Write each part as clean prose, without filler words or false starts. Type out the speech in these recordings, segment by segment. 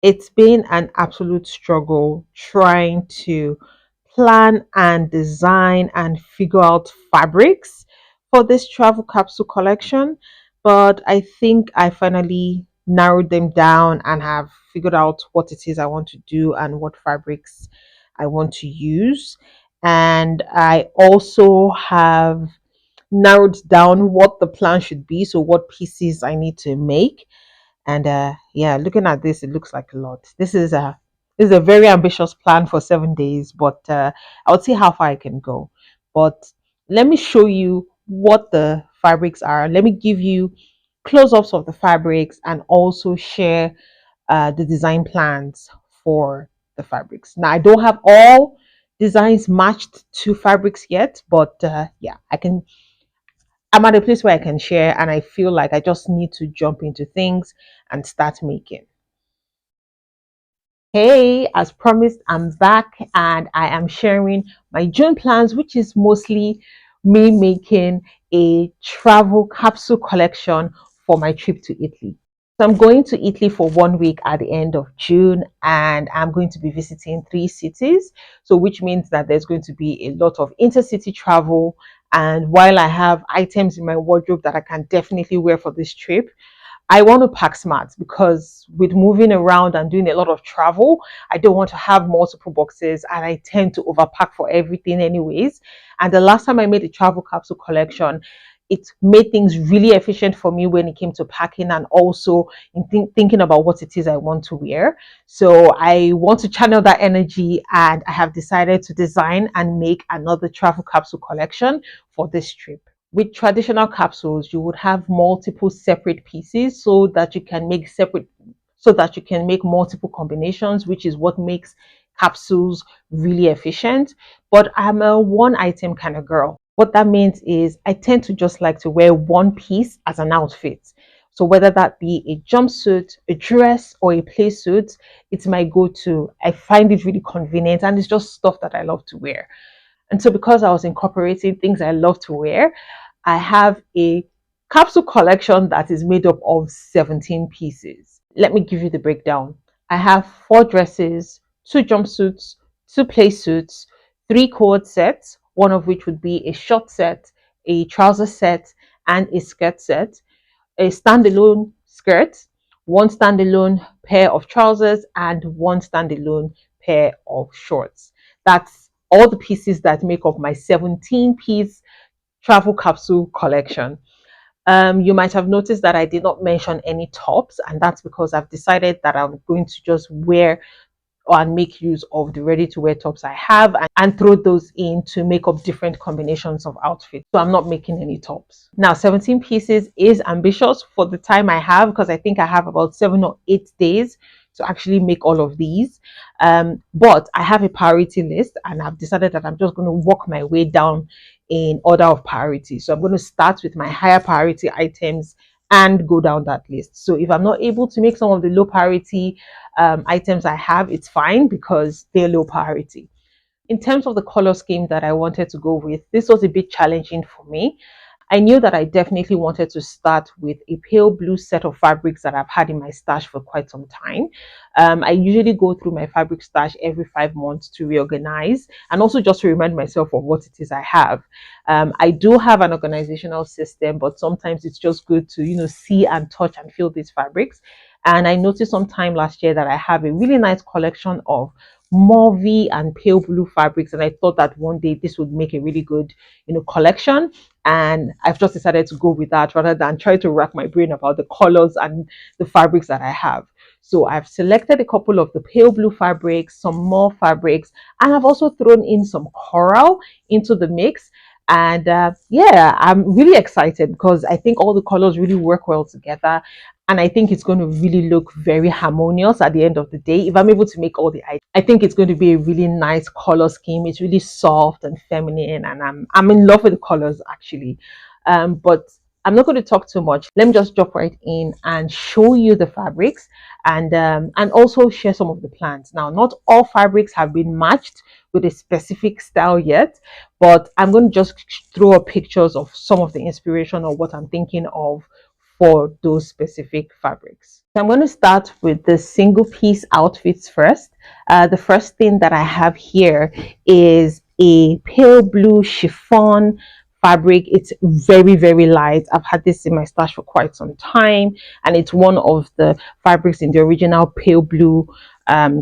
It's been an absolute struggle trying to plan and design and figure out fabrics for this travel capsule collection. But I think I finally narrowed them down and have figured out what it is I want to do and what fabrics I want to use. And I also have narrowed down what the plan should be. So, what pieces I need to make. And yeah, looking at this, it looks like a lot. This is a very ambitious plan for 7 days, but I'll see how far I can go. But let me show you what the fabrics are. Let me give you close-ups of the fabrics and also share the design plans for the fabrics. Now, I don't have all designs matched to fabrics yet, but yeah, I'm at a place where I can share, and I feel like I just need to jump into things and start making. Hey, as promised, I'm back and I am sharing my June plans, which is mostly me making a travel capsule collection for my trip to Italy. So I'm going to Italy for 1 week at the end of June, and I'm going to be visiting 3 cities. So, which means that there's going to be a lot of intercity travel. And while I have items in my wardrobe that I can definitely wear for this trip, I want to pack smart because with moving around and doing a lot of travel, I don't want to have multiple boxes and I tend to overpack for everything, anyways. And the last time I made a travel capsule collection, it made things really efficient for me when it came to packing and also in thinking about what it is I want to wear. So I want to channel that energy and I have decided to design and make another travel capsule collection for this trip. With traditional capsules, you would have multiple separate pieces so that you can make multiple combinations, which is what makes capsules really efficient. But I'm a one item kind of girl. What that means is I tend to just like to wear one piece as an outfit. So whether that be a jumpsuit, a dress, or a play suit, it's my go-to. I find it really convenient and it's just stuff that I love to wear. And so, because I was incorporating things I love to wear, I have a capsule collection that is made up of 17 pieces. Let me give you the breakdown. I have 4 dresses, 2 jumpsuits, 2 play suits, 3 cord sets, one of which would be a short set, a trouser set, and a skirt set, a standalone skirt, one standalone pair of trousers, and one standalone pair of shorts. That's all the pieces that make up my 17-piece travel capsule collection. You might have noticed that I did not mention any tops, and that's because I've decided that I'm going to just wear and make use of the ready to wear tops I have and throw those in to make up different combinations of outfits. So I'm not making any tops. Now, 17 pieces is ambitious for the time I have because I think I have about 7 or 8 days to actually make all of these. But I have a priority list and I've decided that I'm just going to work my way down in order of priority. So I'm going to start with my higher priority items and go down that list. So if I'm not able to make some of the low priority items I have, it's fine because they're low priority. In terms of the color scheme that I wanted to go with, this was a bit challenging for me. I knew that I definitely wanted to start with a pale blue set of fabrics that I've had in my stash for quite some time. I usually go through my fabric stash every 5 months to reorganize and also just to remind myself of what it is I have. I do have an organizational system, but sometimes it's just good to, see and touch and feel these fabrics. And I noticed sometime last year that I have a really nice collection of mauvey and pale blue fabrics, and I thought that one day this would make a really good, collection. And I've just decided to go with that rather than try to rack my brain about the colors and the fabrics that I have. So I've selected a couple of the pale blue fabrics, some more fabrics, and I've also thrown in some coral into the mix. And yeah, I'm really excited because I think all the colors really work well together. And I think it's going to really look very harmonious at the end of the day. If I'm able to make all the items, I think it's going to be a really nice color scheme. It's really soft and feminine, and I'm in love with the colors actually. But I'm not going to talk too much. Let me just jump right in and show you the fabrics and also share some of the plans. Now, not all fabrics have been matched with a specific style yet, but I'm going to just throw up pictures of some of the inspiration or what I'm thinking of for those specific fabrics. So I'm going to start with the single piece outfits first. The first thing that I have here is a pale blue chiffon fabric. It's very, very light. I've had this in my stash for quite some time, and it's one of the fabrics in the original pale blue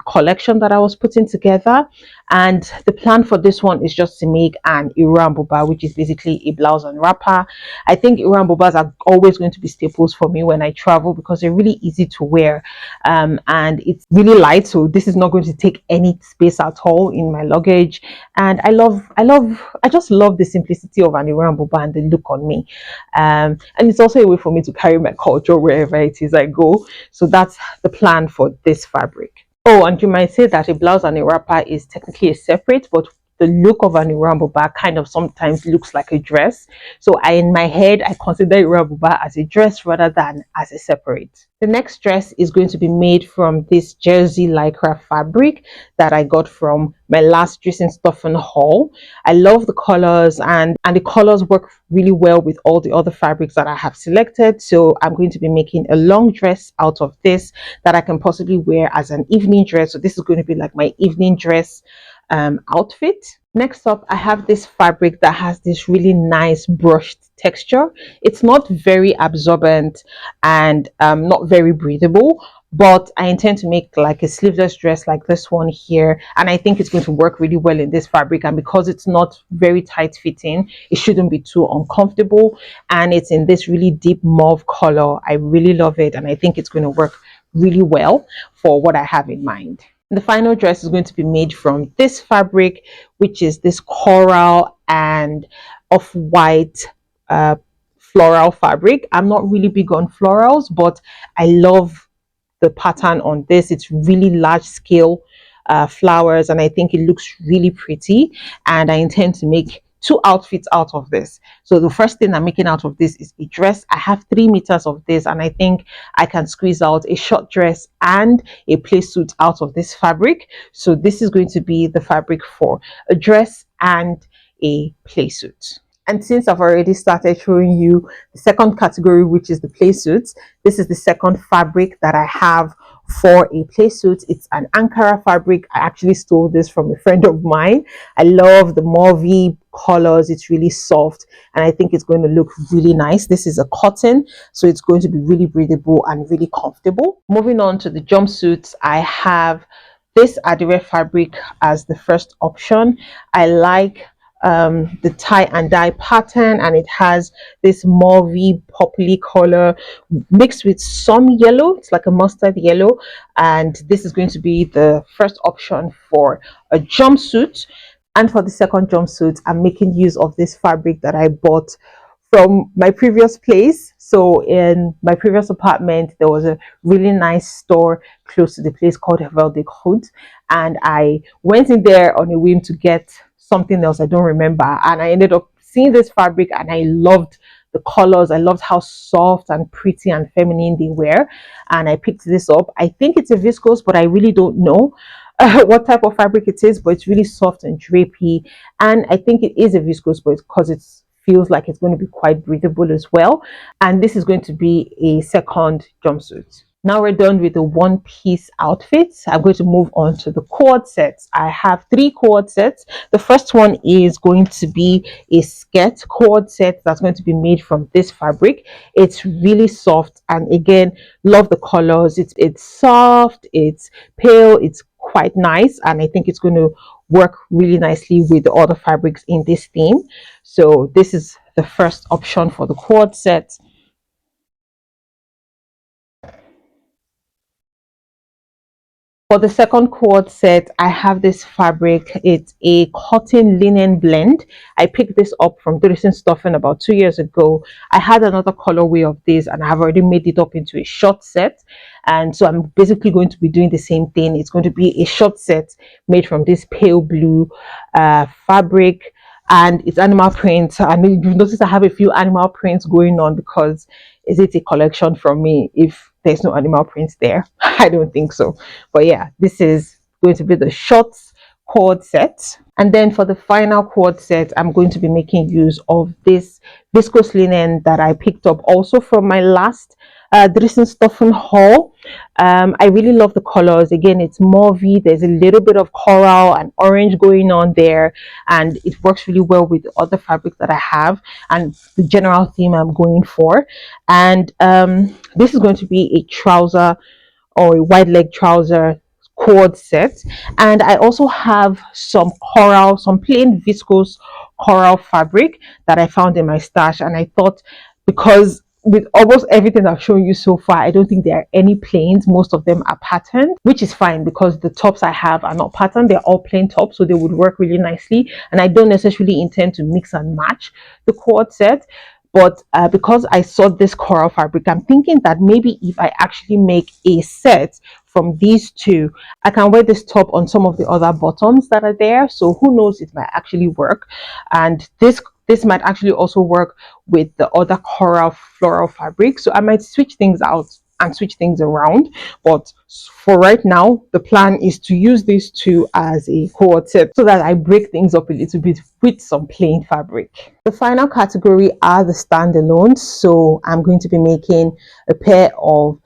collection that I was putting together. And the plan for this one is just to make an Iran boba, which is basically a blouse and wrapper. I think Iran bobas are always going to be staples for me when I travel because they're really easy to wear, and it's really light, so this is not going to take any space at all in my luggage. And I just love the simplicity of an Iran boba and the look on me, and it's also a way for me to carry my culture wherever it is I go. So that's the plan for this fabric. Oh, and you might say that a blouse and a wrapper is technically a separate, but the look of an Iran boba kind of sometimes looks like a dress. So in my head, I consider Iran boba as a dress rather than as a separate. The next dress is going to be made from this jersey lycra fabric that I got from my last dressing stuffing haul. I love the colors, and the colors work really well with all the other fabrics that I have selected. So I'm going to be making a long dress out of this that I can possibly wear as an evening dress. So this is going to be like my evening dress outfit. Next up, I have this fabric that has this really nice brushed texture. It's not very absorbent and not very breathable, but I intend to make like a sleeveless dress like this one here, and I think it's going to work really well in this fabric. And because it's not very tight fitting, it shouldn't be too uncomfortable, and it's in this really deep mauve color. I really love it, and I think it's going to work really well for what I have in mind. The final dress is going to be made from this fabric, which is this coral and off-white floral fabric. I'm not really big on florals, but I love the pattern on this. It's really large scale flowers, and I think it looks really pretty, and I intend to make two outfits out of this. So the first thing I'm making out of this is a dress. I have 3 meters of this, and I think I can squeeze out a short dress and a play suit out of this fabric. So this is going to be the fabric for a dress and a play suit. And since I've already started showing you the second category, which is the play suits, this is the second fabric that I have for a play suit. It's an Ankara fabric. I actually stole this from a friend of mine. I love the mauvey colors. It's really soft, and I think it's going to look really nice. This is a cotton, so it's going to be really breathable and really comfortable. Moving on to the jumpsuits, I have this Adire fabric as the first option. I like the tie and dye pattern, and it has this mauvey poppy color mixed with some yellow. It's like a mustard yellow, and this is going to be the first option for a jumpsuit. And for the second jumpsuit, I'm making use of this fabric that I bought from my previous place. So in my previous apartment, there was a really nice store close to the place called Hood, and I went in there on a whim to get something else I don't remember, and I ended up seeing this fabric, and I loved the colors. I loved how soft and pretty and feminine they were, and I picked this up. I think it's a viscose, but I really don't know what type of fabric it is, but it's really soft and drapey, and I think it is a viscose, but it's because it feels like it's going to be quite breathable as well. And this is going to be a second jumpsuit. Now we're done with the one piece outfits. I'm going to move on to the cord sets. I have 3 cord sets. The first one is going to be a skirt cord set that's going to be made from this fabric. It's really soft, and again, love the colors. It's soft, it's pale, it's quite nice, and I think it's going to work really nicely with the other fabrics in this theme. So this is the first option for the cord set. For the second cord set, I have this fabric. It's a cotton linen blend. I picked this up from Dressing Stuffing about 2 years ago. I had another colorway of this, and I've already made it up into a short set. And so I'm basically going to be doing the same thing. It's going to be a short set made from this pale blue fabric, and it's animal print. And you notice I have a few animal prints going on because is it a collection from me if there's no animal prints there? I don't think so. But yeah, this is going to be the short cord set. And then for the final cord set, I'm going to be making use of this viscose linen that I picked up also from my last Stoffen haul. I really love the colors. Again, it's mauvey. There's a little bit of coral and orange going on there, and it works really well with the other fabric that I have and the general theme I'm going for. And this is going to be a trouser or a wide leg trouser cord set. And I also have some coral, some plain viscose coral fabric that I found in my stash. And I thought, because with almost everything I've shown you so far, I don't think there are any plains. Most of them are patterned, which is fine because the tops I have are not patterned. They're all plain tops, so they would work really nicely. And I don't necessarily intend to mix and match the cord set. But because I saw this coral fabric, I'm thinking that maybe if I actually make a set from these two, I can wear this top on some of the other bottoms that are there. So who knows, it might actually work. And this might actually also work with the other coral floral fabric. So I might switch things out and switch things around, but for right now the plan is to use these two as a cord set so that I break things up a little bit with some plain fabric. The final category are the standalones, so I'm going to be making a pair of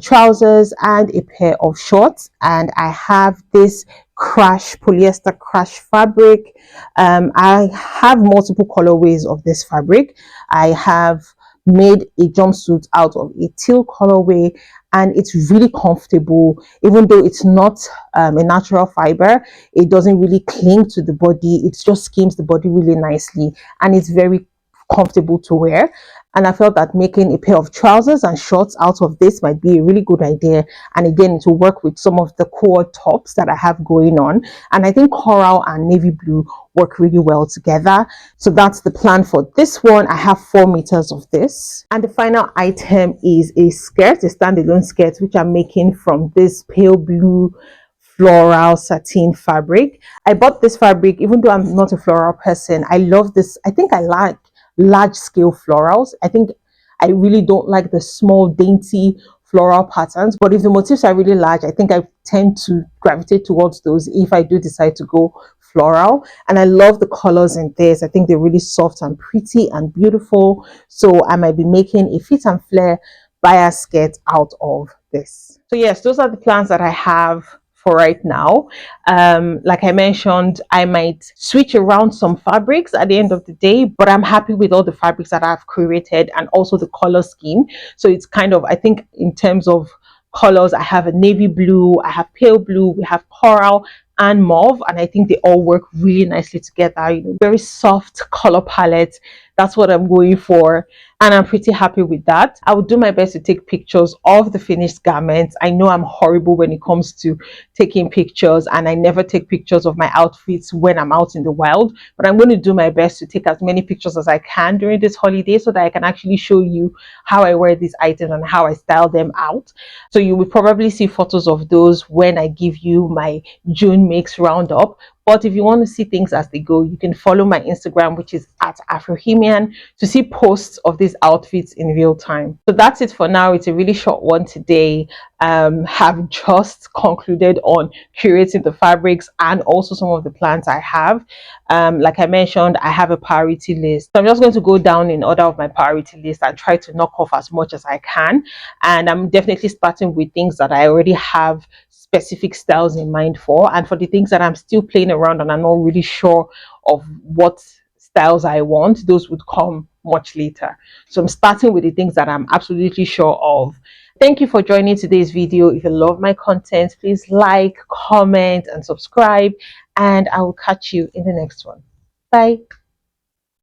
trousers and a pair of shorts, and I have this polyester crash fabric. I have multiple colorways of this fabric. I have made a jumpsuit out of a teal colorway, and it's really comfortable. Even though it's not a natural fiber, it doesn't really cling to the body. It just skims the body really nicely, and it's very comfortable to wear. And I felt that making a pair of trousers and shorts out of this might be a really good idea. And again, it will work with some of the core tops that I have going on. And I think coral and navy blue work really well together. So that's the plan for this one. I have 4 meters of this. And the final item is a skirt, a standalone skirt, which I'm making from this pale blue floral satin fabric. I bought this fabric even though I'm not a floral person. I love this. I think I like large scale florals. I think I really don't like the small dainty floral patterns, but if the motifs are really large, I think I tend to gravitate towards those if I do decide to go floral. And I love the colors in this. I think they're really soft and pretty and beautiful. So I might be making a fit and flare bias skirt out of this. So yes, those are the plans that I have for right now. Like I mentioned, I might switch around some fabrics at the end of the day, but I'm happy with all the fabrics that I've created and also the color scheme. So it's kind of, I think in terms of colors, I have a navy blue, I have pale blue, we have coral and mauve, and I think they all work really nicely together. You know, very soft color palette. That's what I'm going for, and I'm pretty happy with that. I will do my best to take pictures of the finished garments. I know I'm horrible when it comes to taking pictures, and I never take pictures of my outfits when I'm out in the wild, but I'm going to do my best to take as many pictures as I can during this holiday so that I can actually show you how I wear these items and how I style them out. So you will probably see photos of those when I give you my June makes roundup. But if you want to see things as they go, you can follow my Instagram, which is at Afrohemian, to see posts of these outfits in real time. So that's it for now. It's a really short one today. Have just concluded on curating the fabrics and also some of the plans I have. Like I mentioned, I have a priority list. So I'm just going to go down in order of my priority list and try to knock off as much as I can. And I'm definitely starting with things that I already have specific styles in mind for, and for the things that I'm still playing around and I'm not really sure of what styles I want, those would come much later. So I'm starting with the things that I'm absolutely sure of. Thank you for joining today's video. If you love my content, please like, comment and subscribe, and I will catch you in the next one. Bye.